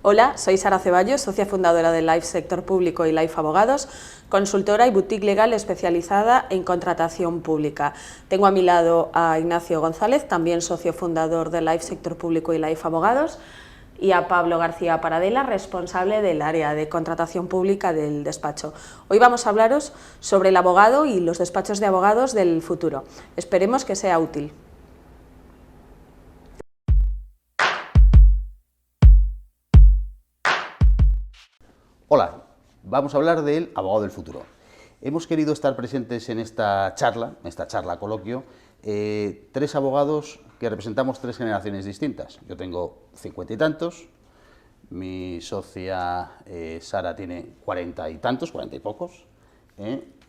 Hola, soy Sara Ceballos, socia fundadora de Life Sector Público y Life Abogados, consultora y boutique legal especializada en contratación pública. Tengo a mi lado a Ignacio González, también socio fundador de Life Sector Público y Life Abogados, y a Pablo García Paradela, responsable del área de contratación pública del despacho. Hoy vamos a hablaros sobre el abogado y los despachos de abogados del futuro. Esperemos que sea útil. Hola, vamos a hablar del abogado del futuro. Hemos querido estar presentes en esta charla coloquio, tres abogados que representamos tres generaciones distintas. Yo tengo 50 y tantos, mi socia Sara tiene 40 y tantos, 40 y pocos,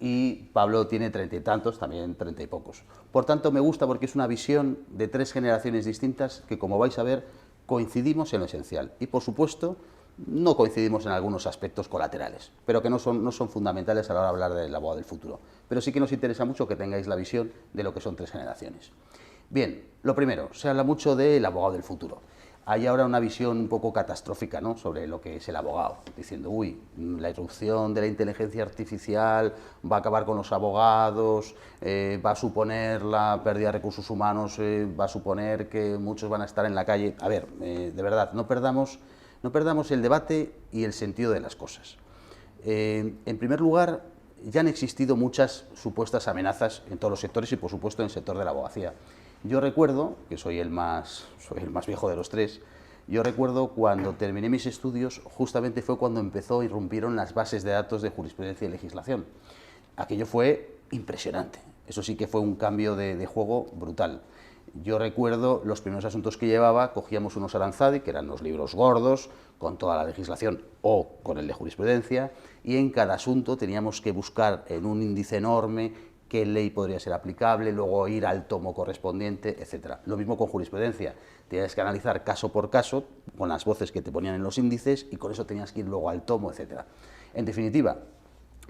y Pablo tiene 30 y tantos, también 30 y pocos. Por tanto, me gusta porque es una visión de tres generaciones distintas que, como vais a ver, coincidimos en lo esencial. Y, por supuesto, no coincidimos en algunos aspectos colaterales, pero que no son fundamentales a la hora de hablar del abogado del futuro. Pero sí que nos interesa mucho que tengáis la visión de lo que son tres generaciones. Bien, lo primero, se habla mucho del abogado del futuro. Hay ahora una visión un poco catastrófica, ¿no?, sobre lo que es el abogado, diciendo, uy, la irrupción de la inteligencia artificial va a acabar con los abogados, va a suponer la pérdida de recursos humanos, va a suponer que muchos van a estar en la calle. A ver, de verdad, no perdamos el debate y el sentido de las cosas. En primer lugar, ya han existido muchas supuestas amenazas en todos los sectores y, por supuesto, en el sector de la abogacía. Yo recuerdo, que soy el más viejo de los tres, yo recuerdo cuando terminé mis estudios, justamente fue cuando irrumpieron las bases de datos de jurisprudencia y legislación. Aquello fue impresionante, eso sí que fue un cambio de juego brutal. Yo recuerdo los primeros asuntos que llevaba, cogíamos unos Aranzadi, que eran los libros gordos, con toda la legislación o con el de jurisprudencia, y en cada asunto teníamos que buscar en un índice enorme qué ley podría ser aplicable, luego ir al tomo correspondiente, etc. Lo mismo con jurisprudencia, tenías que analizar caso por caso, con las voces que te ponían en los índices, y con eso tenías que ir luego al tomo, etc. En definitiva,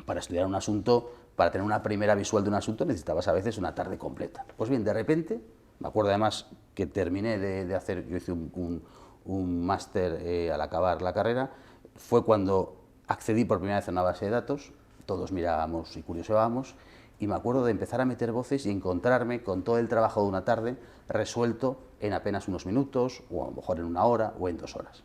para estudiar un asunto, para tener una primera visual de un asunto, necesitabas a veces una tarde completa. Pues bien, de repente, me acuerdo además que terminé de hacer, yo hice un máster al acabar la carrera, fue cuando accedí por primera vez a una base de datos, todos mirábamos y curioseábamos, y me acuerdo de empezar a meter voces y encontrarme con todo el trabajo de una tarde resuelto en apenas unos minutos, o a lo mejor en una hora o en 2 horas.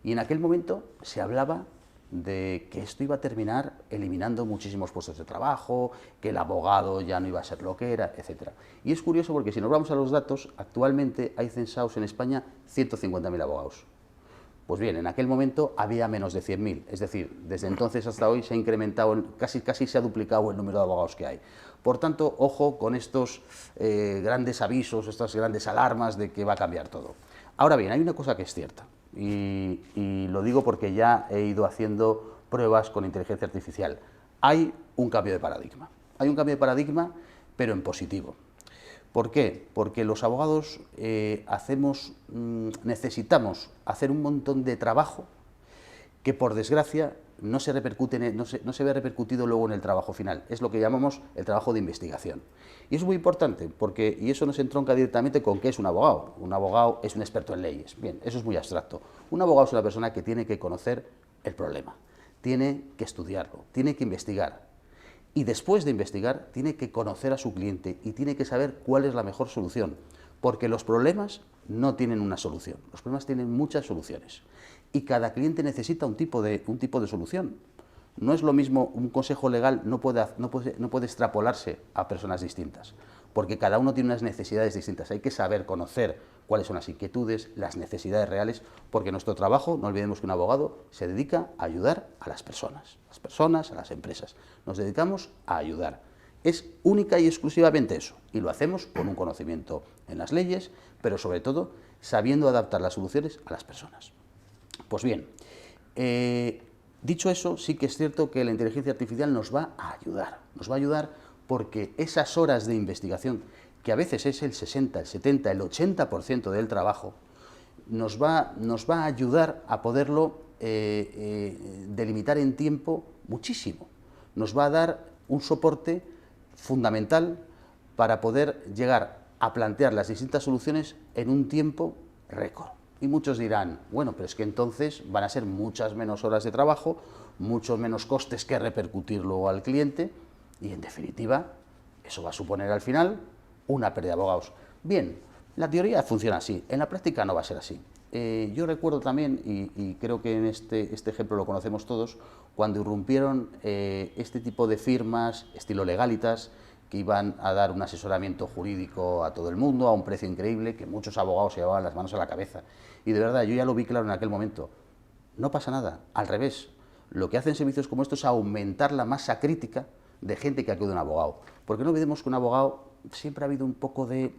Y en aquel momento se hablaba de que esto iba a terminar eliminando muchísimos puestos de trabajo, que el abogado ya no iba a ser lo que era, etc. Y es curioso porque si nos vamos a los datos, actualmente hay censados en España 150.000 abogados. Pues bien, en aquel momento había menos de 100.000, es decir, desde entonces hasta hoy se ha incrementado, casi se ha duplicado el número de abogados que hay. Por tanto, ojo con estos grandes avisos, estas grandes alarmas de que va a cambiar todo. Ahora bien, hay una cosa que es cierta, y lo digo porque ya he ido haciendo pruebas con inteligencia artificial. Hay un cambio de paradigma. Hay un cambio de paradigma, pero en positivo. ¿Por qué? Porque los abogados necesitamos hacer un montón de trabajo que, por desgracia, no se ve repercutido luego en el trabajo final. Es lo que llamamos el trabajo de investigación. Y eso es muy importante, y eso nos entronca directamente con qué es un abogado. Un abogado es un experto en leyes. Bien, eso es muy abstracto. Un abogado es una persona que tiene que conocer el problema, tiene que estudiarlo, tiene que investigar. Y después de investigar, tiene que conocer a su cliente y tiene que saber cuál es la mejor solución, porque los problemas no tienen una solución, los problemas tienen muchas soluciones y cada cliente necesita un tipo de solución. No es lo mismo, un consejo legal no puede extrapolarse a personas distintas, porque cada uno tiene unas necesidades distintas. Hay que saber conocer cuáles son las inquietudes, las necesidades reales, porque nuestro trabajo, no olvidemos que un abogado se dedica a ayudar a las personas, a las empresas. Nos dedicamos a ayudar. Es única y exclusivamente eso, y lo hacemos con un conocimiento en las leyes, pero sobre todo sabiendo adaptar las soluciones a las personas. Pues bien, dicho eso, sí que es cierto que la inteligencia artificial nos va a ayudar porque esas horas de investigación, que a veces es el 60, el 70, el 80% del trabajo, nos va a ayudar a poderlo delimitar en tiempo muchísimo. Nos va a dar un soporte fundamental para poder llegar a plantear las distintas soluciones en un tiempo récord. Y muchos dirán, bueno, pero es que entonces van a ser muchas menos horas de trabajo, muchos menos costes que repercutir luego al cliente y, en definitiva, eso va a suponer al final una pérdida de abogados. Bien, la teoría funciona así, en la práctica no va a ser así. Yo recuerdo también, y creo que en este ejemplo lo conocemos todos, cuando irrumpieron este tipo de firmas, estilo Legalitas, que iban a dar un asesoramiento jurídico a todo el mundo, a un precio increíble, que muchos abogados se llevaban las manos a la cabeza. Y de verdad, yo ya lo vi claro en aquel momento. No pasa nada, al revés. Lo que hacen servicios como estos es aumentar la masa crítica de gente que acude a un abogado. Porque no olvidemos que un abogado siempre ha habido un poco de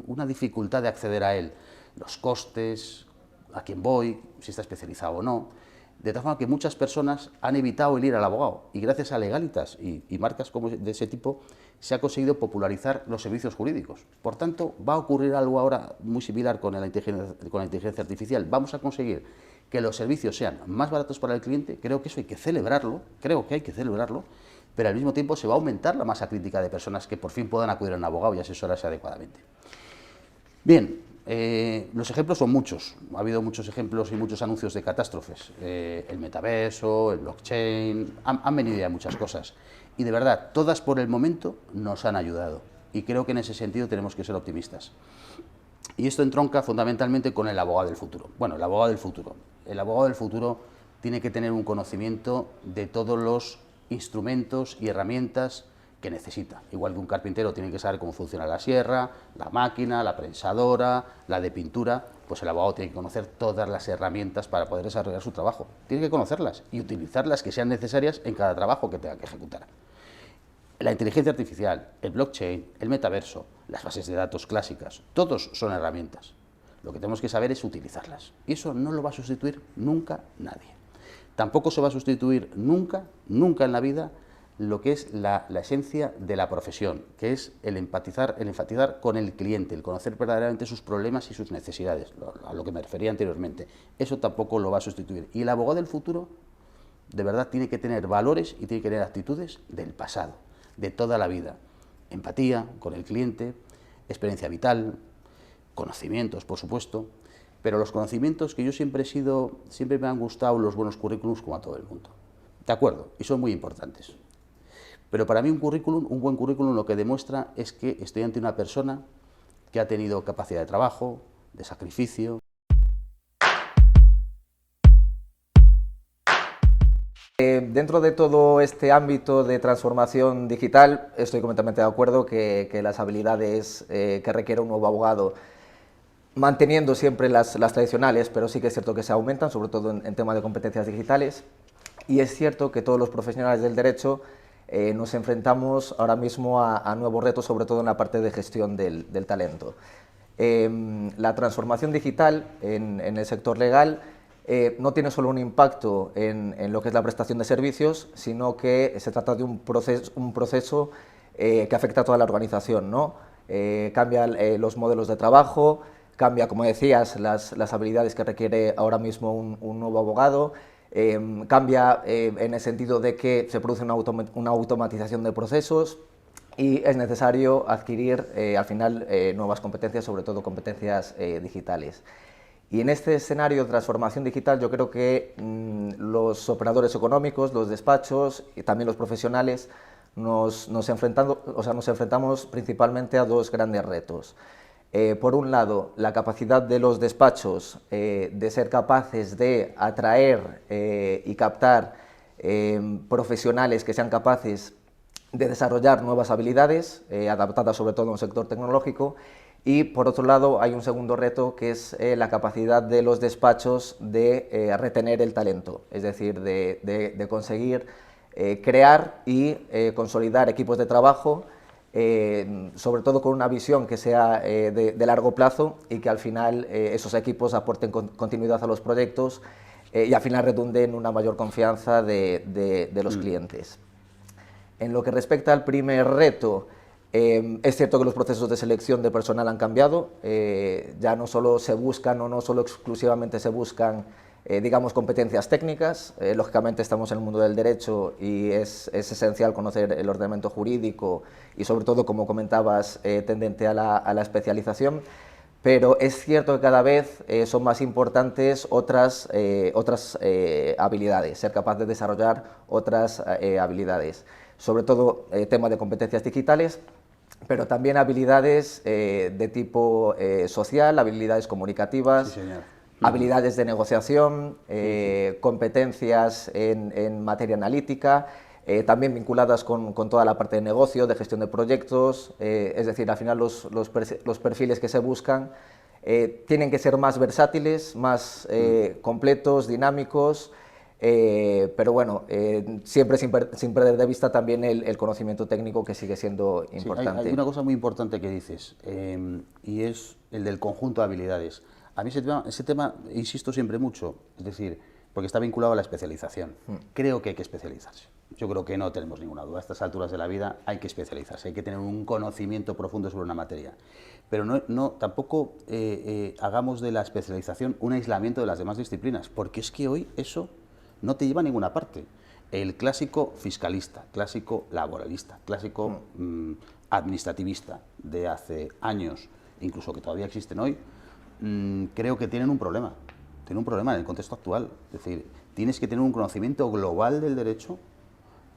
una dificultad de acceder a él. Los costes, a quién voy, si está especializado o no. De tal forma que muchas personas han evitado el ir al abogado y gracias a Legalitas y marcas como de ese tipo se ha conseguido popularizar los servicios jurídicos. Por tanto, va a ocurrir algo ahora muy similar con la inteligencia artificial. Vamos a conseguir que los servicios sean más baratos para el cliente. Creo que eso hay que celebrarlo, pero al mismo tiempo se va a aumentar la masa crítica de personas que por fin puedan acudir a un abogado y asesorarse adecuadamente. Bien, los ejemplos son muchos. Ha habido muchos ejemplos y muchos anuncios de catástrofes. El metaverso, el blockchain, han venido ya muchas cosas. Y de verdad, todas por el momento nos han ayudado. Y creo que en ese sentido tenemos que ser optimistas. Y esto entronca fundamentalmente con el abogado del futuro. Bueno, el abogado del futuro. El abogado del futuro tiene que tener un conocimiento de todos los instrumentos y herramientas que necesita. Igual que un carpintero tiene que saber cómo funciona la sierra, la máquina, la prensadora, la de pintura, pues el abogado tiene que conocer todas las herramientas para poder desarrollar su trabajo. Tiene que conocerlas y utilizarlas que sean necesarias en cada trabajo que tenga que ejecutar. La inteligencia artificial, el blockchain, el metaverso, las bases de datos clásicas, todos son herramientas. Lo que tenemos que saber es utilizarlas. Y eso no lo va a sustituir nunca nadie. Tampoco se va a sustituir nunca en la vida lo que es la esencia de la profesión, que es el enfatizar con el cliente, el conocer verdaderamente sus problemas y sus necesidades, a lo que me refería anteriormente. Eso tampoco lo va a sustituir. Y el abogado del futuro, de verdad, tiene que tener valores y tiene que tener actitudes del pasado, de toda la vida. Empatía con el cliente, experiencia vital, conocimientos, por supuesto, pero los conocimientos que yo siempre me han gustado los buenos currículums como a todo el mundo. De acuerdo, y son muy importantes. Pero para mí un buen currículum lo que demuestra es que estoy ante una persona que ha tenido capacidad de trabajo, de sacrificio. Dentro de todo este ámbito de transformación digital, estoy completamente de acuerdo que las habilidades que requiere un nuevo abogado, manteniendo siempre las tradicionales, pero sí que es cierto que se aumentan, sobre todo en tema de competencias digitales, y es cierto que todos los profesionales del derecho nos enfrentamos ahora mismo a nuevos retos, sobre todo en la parte de gestión del talento. La transformación digital en el sector legal no tiene solo un impacto en lo que es la prestación de servicios, sino que se trata de un proceso que afecta a toda la organización, ¿no? Cambia los modelos de trabajo, cambia, como decías, las habilidades que requiere ahora mismo un nuevo abogado, cambia en el sentido de que se produce una automatización de procesos y es necesario adquirir al final nuevas competencias, sobre todo competencias digitales. Y en este escenario de transformación digital yo creo que los operadores económicos, los despachos y también los profesionales nos enfrentamos principalmente a dos grandes retos. Por un lado, la capacidad de los despachos de ser capaces de atraer y captar profesionales que sean capaces de desarrollar nuevas habilidades, adaptadas sobre todo a un sector tecnológico, y por otro lado hay un segundo reto que es la capacidad de los despachos de retener el talento, es decir, de conseguir crear y consolidar equipos de trabajo, sobre todo con una visión que sea de largo plazo y que al final esos equipos aporten continuidad a los proyectos y al final redunden en una mayor confianza de los clientes. En lo que respecta al primer reto, es cierto que los procesos de selección de personal han cambiado, ya no solo se buscan o no solo exclusivamente se buscan digamos, competencias técnicas. Lógicamente estamos en el mundo del derecho y es esencial conocer el ordenamiento jurídico y sobre todo, como comentabas, tendente a la especialización, pero es cierto que cada vez son más importantes otras habilidades, ser capaz de desarrollar otras habilidades, sobre todo tema de competencias digitales, pero también habilidades de tipo social, habilidades comunicativas, Sí, señor. habilidades de negociación, competencias en materia analítica, también vinculadas con toda la parte de negocio, de gestión de proyectos, es decir, al final los perfiles que se buscan tienen que ser más versátiles, más completos, dinámicos, pero bueno, siempre sin perder de vista también el conocimiento técnico, que sigue siendo importante. Sí, hay una cosa muy importante que dices, y es el del conjunto de habilidades. A mí ese tema insisto siempre mucho, es decir, porque está vinculado a la especialización. Creo que hay que especializarse. Yo creo que no tenemos ninguna duda. A estas alturas de la vida hay que especializarse, hay que tener un conocimiento profundo sobre una materia. Pero tampoco hagamos de la especialización un aislamiento de las demás disciplinas, porque es que hoy eso no te lleva a ninguna parte. El clásico fiscalista, clásico laboralista, clásico administrativista de hace años, incluso que todavía existen hoy, creo que tienen un problema en el contexto actual. Es decir, tienes que tener un conocimiento global del derecho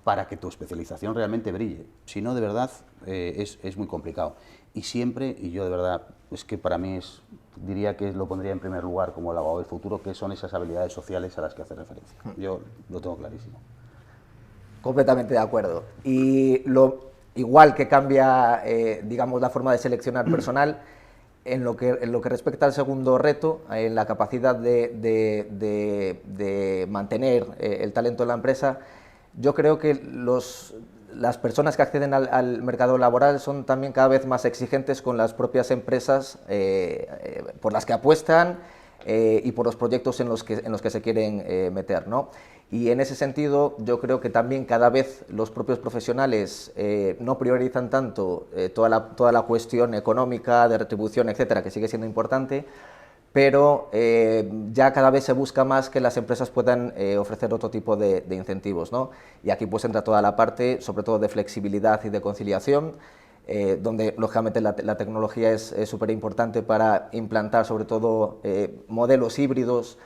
para que tu especialización realmente brille. Si no, de verdad, es muy complicado. Y siempre, y yo de verdad, es que para mí diría que lo pondría en primer lugar como el abogado del futuro, que son esas habilidades sociales a las que hace referencia. Yo lo tengo clarísimo. Completamente de acuerdo. Y igual que cambia, digamos, la forma de seleccionar personal, en lo que respecta al segundo reto, en la capacidad de mantener el talento en la empresa, yo creo que las personas que acceden al mercado laboral son también cada vez más exigentes con las propias empresas por las que apuestan y por los proyectos en los que se quieren meter, ¿no? Y en ese sentido yo creo que también cada vez los propios profesionales no priorizan tanto toda la cuestión económica, de retribución, etcétera, que sigue siendo importante, pero ya cada vez se busca más que las empresas puedan ofrecer otro tipo de incentivos, ¿no? Y aquí pues entra toda la parte, sobre todo de flexibilidad y de conciliación, donde lógicamente la tecnología es súper importante para implantar sobre todo modelos híbridos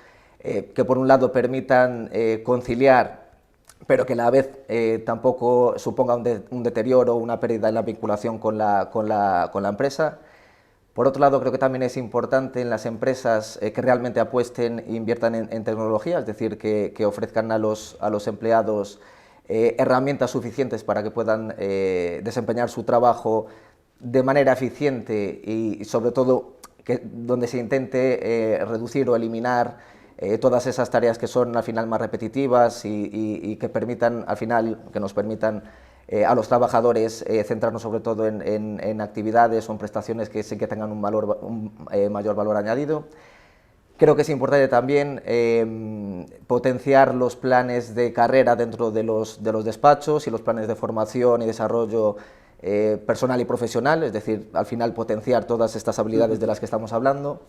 que por un lado permitan conciliar, pero que a la vez tampoco suponga un deterioro o una pérdida en la vinculación con la empresa. Por otro lado, creo que también es importante en las empresas que realmente apuesten e inviertan en tecnología, es decir, que ofrezcan a los empleados herramientas suficientes para que puedan desempeñar su trabajo de manera eficiente y sobre todo donde se intente reducir o eliminar todas esas tareas que son al final más repetitivas y que permitan al final, que nos permitan a los trabajadores centrarnos sobre todo en actividades o en prestaciones que sí que tengan un mayor valor añadido. Creo que es importante también potenciar los planes de carrera dentro de los despachos y los planes de formación y desarrollo personal y profesional, es decir, al final potenciar todas estas habilidades de las que estamos hablando.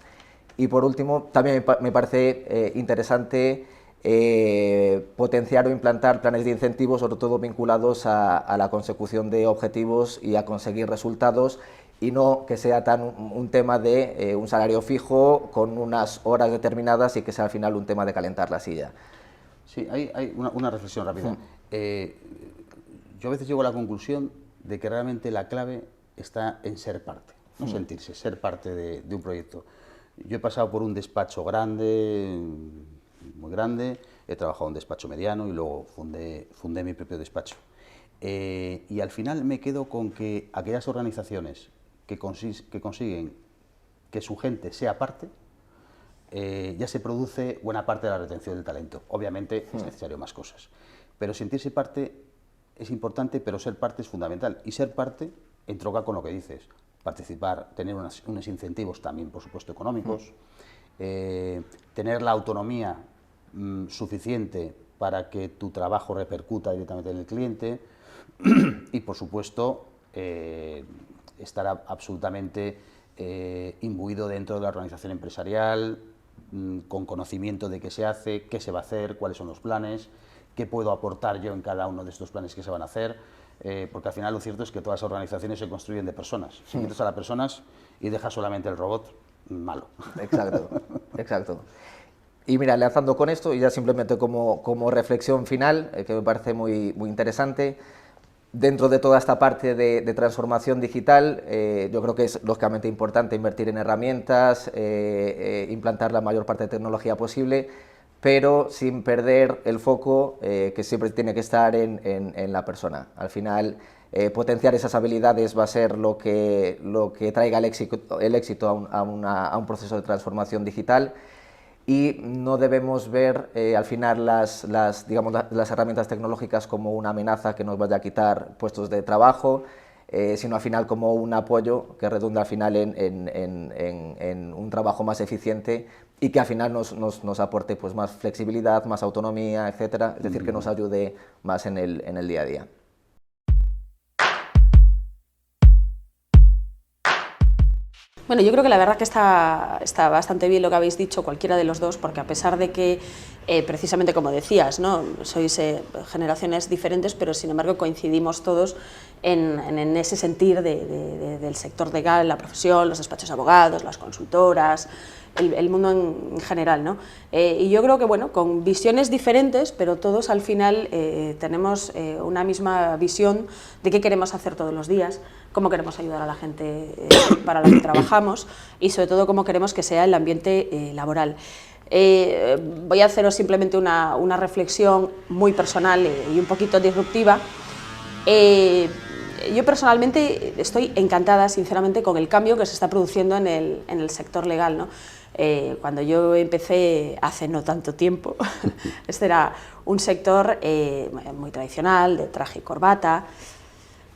Y por último, también me parece interesante potenciar o implantar planes de incentivos, sobre todo vinculados a la consecución de objetivos y a conseguir resultados, y no que sea tan un tema de un salario fijo con unas horas determinadas y que sea al final un tema de calentar la silla. Sí, hay una reflexión rápida. Yo a veces llego a la conclusión de que realmente la clave está en ser parte, no sentirse, ser parte de un proyecto. Yo he pasado por un despacho grande, muy grande, he trabajado en un despacho mediano y luego fundé mi propio despacho. Y al final me quedo con que aquellas organizaciones que consiguen que su gente sea parte, ya se produce buena parte de la retención del talento. Obviamente es necesario más cosas, pero sentirse parte es importante, pero ser parte es fundamental. Y ser parte entronca con lo que dices. Participar, tener unos incentivos también, por supuesto, económicos, tener la autonomía suficiente para que tu trabajo repercuta directamente en el cliente y, por supuesto, estar absolutamente imbuido dentro de la organización empresarial, con conocimiento de qué se hace, qué se va a hacer, cuáles son los planes, qué puedo aportar yo en cada uno de estos planes que se van a hacer. Porque al final lo cierto es que todas las organizaciones se construyen de personas. Si quitas a las personas y dejas solamente el robot, malo. Exacto, exacto. Y mira, lanzando con esto, y ya simplemente como reflexión final, que me parece muy interesante, dentro de toda esta parte de transformación digital, yo creo que es lógicamente importante invertir en herramientas, implantar la mayor parte de tecnología posible, pero sin perder el foco que siempre tiene que estar en la persona. Al final, potenciar esas habilidades va a ser lo que traiga el éxito a un proceso de transformación digital, y no debemos ver al final digamos, las herramientas tecnológicas como una amenaza que nos vaya a quitar puestos de trabajo, sino al final como un apoyo que redunda al final en un trabajo más eficiente y que al final nos aporte pues, más flexibilidad, más autonomía, etcétera. Es decir, que nos ayude más en el día a día. Bueno, yo creo que la verdad que está bastante bien lo que habéis dicho, cualquiera de los dos, porque a pesar de que, precisamente como decías, ¿no? Sois generaciones diferentes, pero sin embargo coincidimos todos en ese sentir del sector legal, la profesión, los despachos de abogados, las consultoras, el mundo en general, ¿no? Y yo creo que, bueno, con visiones diferentes, pero todos al final tenemos una misma visión de qué queremos hacer todos los días, cómo queremos ayudar a la gente para la que trabajamos y sobre todo cómo queremos que sea el ambiente laboral. Voy a haceros simplemente una reflexión muy personal y un poquito disruptiva. Yo personalmente estoy encantada, sinceramente, con el cambio que se está produciendo en el sector legal, ¿no? Cuando yo empecé hace no tanto tiempo, este era un sector muy tradicional, de traje y corbata,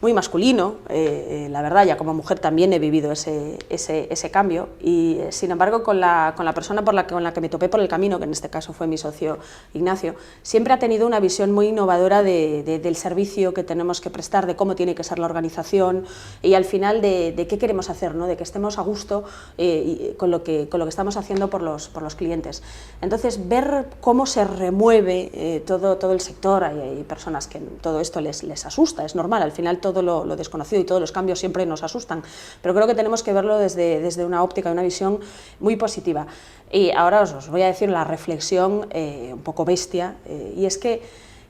muy masculino, la verdad, ya como mujer también he vivido ese cambio y sin embargo con la persona con la que me topé por el camino, que en este caso fue mi socio Ignacio, siempre ha tenido una visión muy innovadora del servicio que tenemos que prestar, de cómo tiene que ser la organización y al final de qué queremos hacer, ¿no? De que estemos a gusto con lo que estamos haciendo por los clientes. Entonces, ver cómo se remueve todo el sector, hay personas que todo esto les asusta, es normal, al final todo lo desconocido y todos los cambios siempre nos asustan, pero creo que tenemos que verlo desde una óptica, una visión muy positiva. Y ahora os voy a decir la reflexión un poco bestia, y es que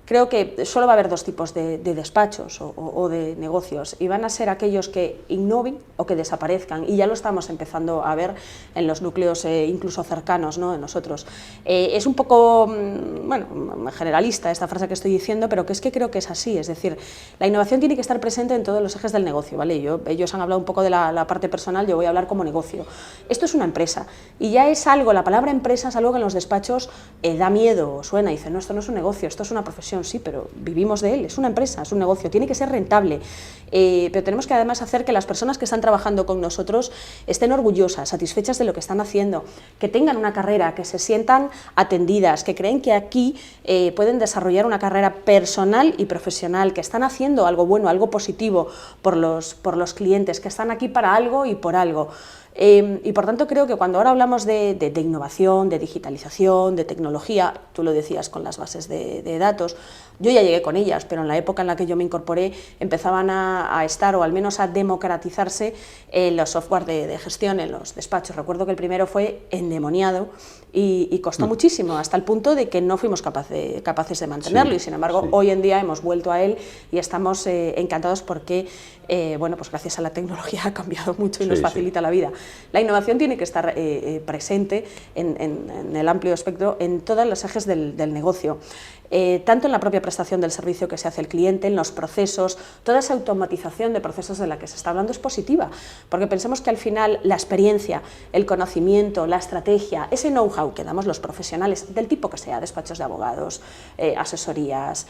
creo que solo va a haber dos tipos de despachos o de negocios, y van a ser aquellos que innoven o que desaparezcan, y ya lo estamos empezando a ver en los núcleos incluso cercanos, ¿no?, de nosotros. Es un poco, bueno, generalista esta frase que estoy diciendo, pero que es que creo que es así, es decir, la innovación tiene que estar presente en todos los ejes del negocio, ¿vale? Ellos han hablado un poco de la parte personal, yo voy a hablar como negocio. Esto es una empresa, y ya es algo, la palabra empresa es algo que en los despachos da miedo, suena, y dicen, no, esto no es un negocio, esto es una profesión. Sí, pero vivimos de él, es una empresa, es un negocio, tiene que ser rentable, pero tenemos que además hacer que las personas que están trabajando con nosotros estén orgullosas, satisfechas de lo que están haciendo, que tengan una carrera, que se sientan atendidas, que creen que aquí pueden desarrollar una carrera personal y profesional, que están haciendo algo bueno, algo positivo por los clientes, que están aquí para algo y por algo. Y por tanto creo que cuando ahora hablamos de innovación, de digitalización, de tecnología, tú lo decías con las bases de datos, yo ya llegué con ellas, pero en la época en la que yo me incorporé empezaban a estar, o al menos a democratizarse, los software de gestión en los despachos. Recuerdo que el primero fue endemoniado y costó muchísimo, hasta el punto de que no fuimos capaces de mantenerlo, y sin embargo hoy en día hemos vuelto a él y estamos encantados porque, bueno, pues gracias a la tecnología ha cambiado mucho y nos facilita la vida. La innovación tiene que estar presente en el amplio espectro, en todos los ejes del negocio, tanto en la propia prestación del servicio que se hace al cliente, en los procesos, toda esa automatización de procesos de la que se está hablando es positiva, porque pensemos que al final la experiencia, el conocimiento, la estrategia, ese know-how que damos los profesionales, del tipo que sea, despachos de abogados, asesorías,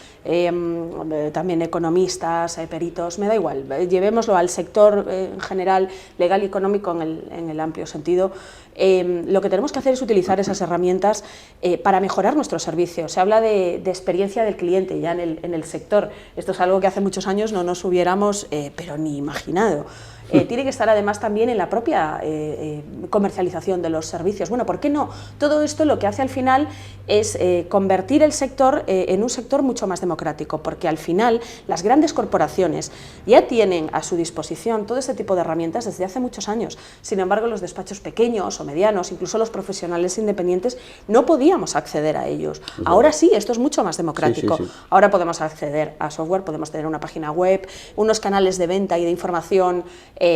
también economistas, peritos, me da igual, llevémoslo al sector en general, legal y económico en el amplio sentido. Lo que tenemos que hacer es utilizar esas herramientas para mejorar nuestro servicio. Se habla de experiencia del cliente ya en el sector. Esto es algo que hace muchos años no nos hubiéramos pero ni imaginado. tiene que estar además también en la propia comercialización de los servicios. Bueno, ¿por qué no? Todo esto lo que hace al final es convertir el sector en un sector mucho más democrático, porque al final las grandes corporaciones ya tienen a su disposición todo este tipo de herramientas desde hace muchos años. Sin embargo, los despachos pequeños o medianos, incluso los profesionales independientes, no podíamos acceder a ellos. Ahora sí, esto es mucho más democrático. Sí, sí, sí. Ahora podemos acceder a software, podemos tener una página web, unos canales de venta y de información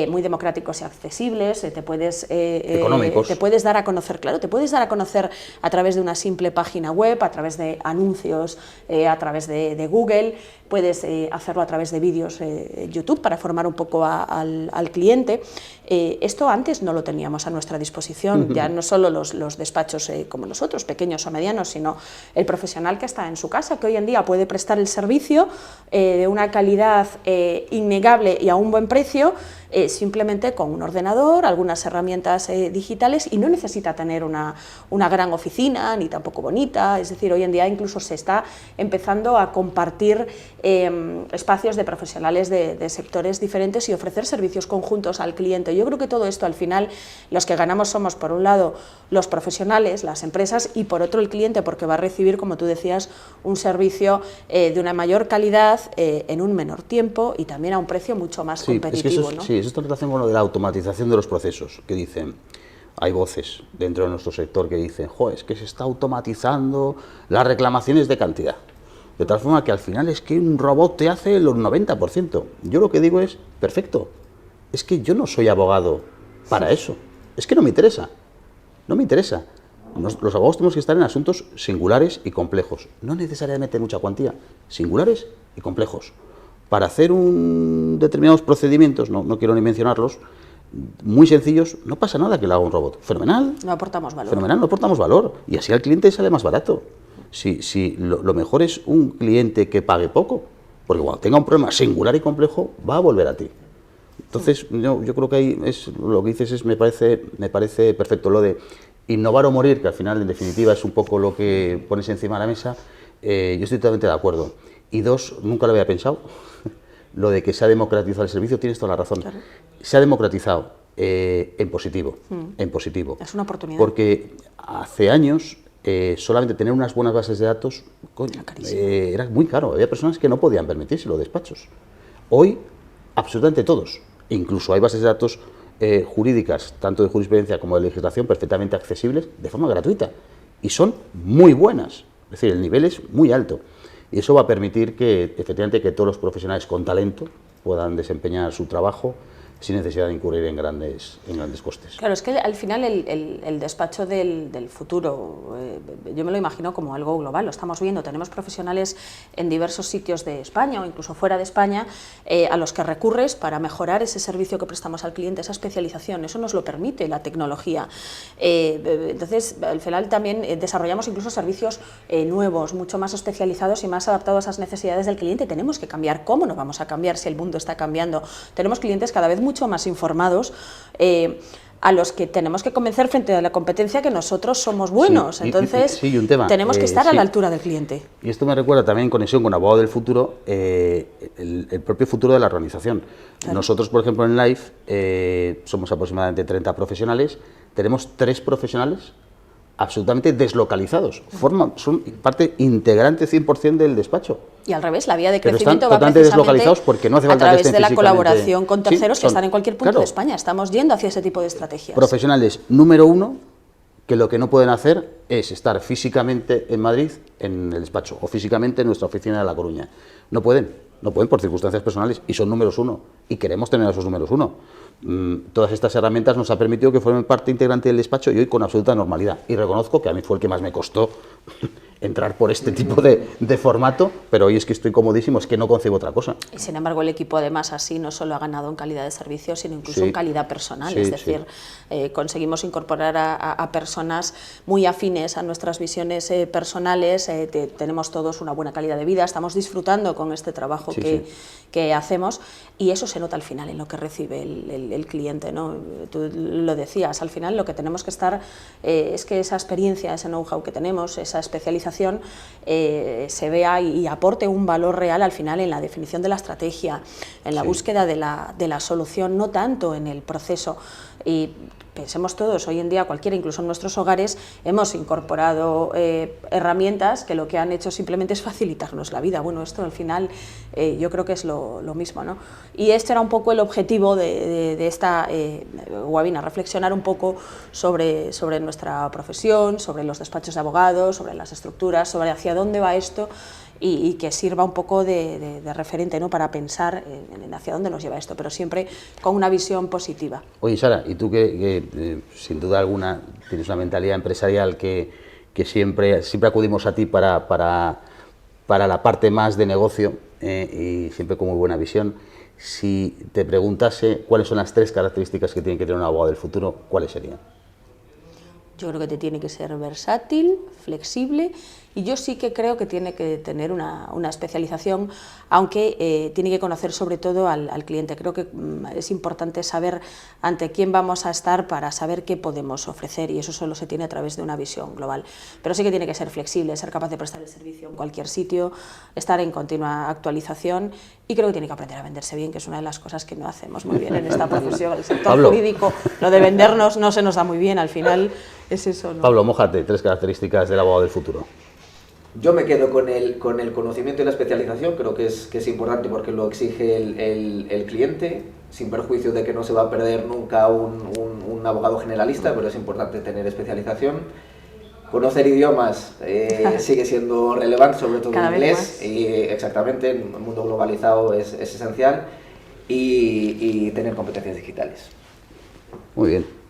muy democráticos y accesibles, económicos. Te puedes dar a conocer, claro, te puedes dar a conocer a través de una simple página web, a través de anuncios, a través de Google, puedes hacerlo a través de vídeos YouTube para formar un poco al cliente. Esto antes no lo teníamos a nuestra disposición, ya no solo los despachos como nosotros, pequeños o medianos, sino el profesional que está en su casa, que hoy en día puede prestar el servicio de una calidad innegable y a un buen precio, simplemente con un ordenador, algunas herramientas digitales, y no necesita tener una gran oficina, ni tampoco bonita. Es decir, hoy en día incluso se está empezando a compartir espacios de profesionales de sectores diferentes y ofrecer servicios conjuntos al cliente. Yo creo que todo esto al final los que ganamos somos, por un lado, los profesionales, las empresas, y por otro el cliente, porque va a recibir, como tú decías, un servicio de una mayor calidad en un menor tiempo y también a un precio mucho más competitivo. Es que ¿no? Sí, eso está en relación con lo de la automatización de los procesos, que dicen, hay voces dentro de nuestro sector que dicen, es que se está automatizando las reclamaciones de cantidad. De tal forma que al final es que un robot te hace el 90%. Yo lo que digo es, perfecto, es que yo no soy abogado para eso. Es que no me interesa. No me interesa. Los abogados tenemos que estar en asuntos singulares y complejos. No necesariamente mucha cuantía. Singulares y complejos. Para hacer determinados procedimientos, no quiero ni mencionarlos, muy sencillos, no pasa nada que lo haga un robot. Fenomenal. No aportamos valor. Fenomenal, no aportamos valor. Y así al cliente sale más barato. Si lo mejor es un cliente que pague poco, porque cuando tenga un problema singular y complejo, va a volver a ti. Entonces, yo creo que ahí lo que dices me parece perfecto. Lo de innovar o morir, que al final, en definitiva, es un poco lo que pones encima de la mesa, yo estoy totalmente de acuerdo. Y dos, nunca lo había pensado, lo de que se ha democratizado el servicio, tienes toda la razón. Claro. Se ha democratizado en positivo, en positivo. Es una oportunidad. Porque hace años solamente tener unas buenas bases de datos era muy caro. Había personas que no podían permitirse los despachos. Hoy, absolutamente todos. Incluso hay bases de datos jurídicas, tanto de jurisprudencia como de legislación, perfectamente accesibles de forma gratuita. Y son muy buenas. Es decir, el nivel es muy alto. Y eso va a permitir que, efectivamente, que todos los profesionales con talento puedan desempeñar su trabajo sin necesidad de incurrir en grandes costes. Claro, es que al final el despacho del futuro, yo me lo imagino como algo global, lo estamos viendo, tenemos profesionales en diversos sitios de España o incluso fuera de España a los que recurres para mejorar ese servicio que prestamos al cliente, esa especialización, eso nos lo permite la tecnología. Entonces, al final también desarrollamos incluso servicios nuevos, mucho más especializados y más adaptados a las necesidades del cliente. Tenemos que cambiar. ¿Cómo no vamos a cambiar si el mundo está cambiando? Tenemos clientes cada vez mucho más informados, a los que tenemos que convencer frente a la competencia que nosotros somos buenos. Sí, entonces tenemos que estar a la altura del cliente. Y esto me recuerda también en conexión con Abogado del Futuro, el propio futuro de la organización. Claro. Nosotros, por ejemplo, en Life somos aproximadamente 30 profesionales, tenemos 3 profesionales absolutamente deslocalizados, son parte integrante 100% del despacho. Y al revés, la vía de crecimiento va precisamente deslocalizados porque no hace falta a través que estén de la físicamente. colaboración con terceros que están en cualquier punto claro, de España. Estamos yendo hacia ese tipo de estrategias. Profesionales número 1 que lo que no pueden hacer es estar físicamente en Madrid en el despacho o físicamente en nuestra oficina de La Coruña. No pueden por circunstancias personales y son números 1 y queremos tener a esos números 1. Todas estas herramientas nos han permitido que formen parte integrante del despacho y hoy con absoluta normalidad. Y reconozco que a mí fue el que más me costó entrar por este tipo de formato, pero hoy es que estoy comodísimo, es que no concebo otra cosa. Y sin embargo el equipo además así no solo ha ganado en calidad de servicio, sino incluso en calidad personal, es decir, conseguimos incorporar a personas muy afines a nuestras visiones personales, tenemos todos una buena calidad de vida, estamos disfrutando con este trabajo que hacemos y eso se nota al final en lo que recibe el cliente, ¿no? Tú lo decías, al final lo que tenemos que estar es que esa experiencia, ese know-how que tenemos, esa especialización especialización se vea y aporte un valor real al final en la definición de la estrategia, en la búsqueda de la solución, no tanto en el proceso. Y pensemos todos, hoy en día cualquiera, incluso en nuestros hogares, hemos incorporado herramientas que lo que han hecho simplemente es facilitarnos la vida. Bueno, esto al final yo creo que es lo mismo, ¿no? Y este era un poco el objetivo de esta webinar, reflexionar un poco sobre nuestra profesión, sobre los despachos de abogados, sobre las estructuras, sobre hacia dónde va esto y que sirva un poco de referente, ¿no?, para pensar en hacia dónde nos lleva esto, pero siempre con una visión positiva. Oye, Sara, y tú que sin duda alguna tienes una mentalidad empresarial que siempre acudimos a ti para la parte más de negocio y siempre con muy buena visión, si te preguntase cuáles son las 3 características que tiene que tener un abogado del futuro, ¿cuáles serían? Yo creo que te tiene que ser versátil, flexible, y yo sí que creo que tiene que tener una especialización, aunque tiene que conocer sobre todo al cliente. Creo que es importante saber ante quién vamos a estar para saber qué podemos ofrecer, y eso solo se tiene a través de una visión global. Pero sí que tiene que ser flexible, ser capaz de prestar el servicio en cualquier sitio, estar en continua actualización, y creo que tiene que aprender a venderse bien, que es una de las cosas que no hacemos muy bien en esta profesión. El sector Pablo. jurídico, lo de vendernos no se nos da muy bien, al final es eso, ¿no? Pablo, mójate, 3 características del abogado del futuro. Yo me quedo con el conocimiento y la especialización, creo que es importante porque lo exige el cliente, sin perjuicio de que no se va a perder nunca un abogado generalista, pero es importante tener especialización. Conocer idiomas sigue siendo relevante, sobre todo Cada en vez inglés, más. y exactamente, en un mundo globalizado es esencial, y tener competencias digitales. Muy bien.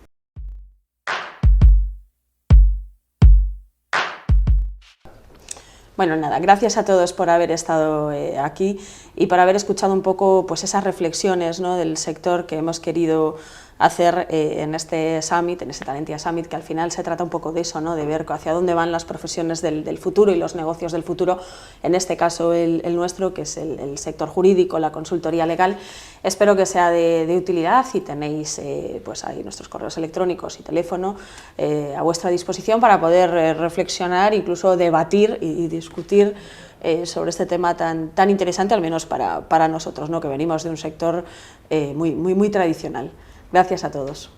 Bueno, nada, gracias a todos por haber estado aquí y por haber escuchado un poco pues, esas reflexiones, ¿no?, del sector que hemos querido hacer en este Summit, en este Talentia Summit, que al final se trata un poco de eso, ¿no?, de ver hacia dónde van las profesiones del futuro y los negocios del futuro, en este caso el nuestro, que es el sector jurídico, la consultoría legal. Espero que sea de utilidad y tenéis pues ahí nuestros correos electrónicos y teléfono a vuestra disposición para poder reflexionar, incluso debatir y discutir sobre este tema tan interesante, al menos para nosotros, ¿no?, que venimos de un sector muy tradicional. Gracias a todos.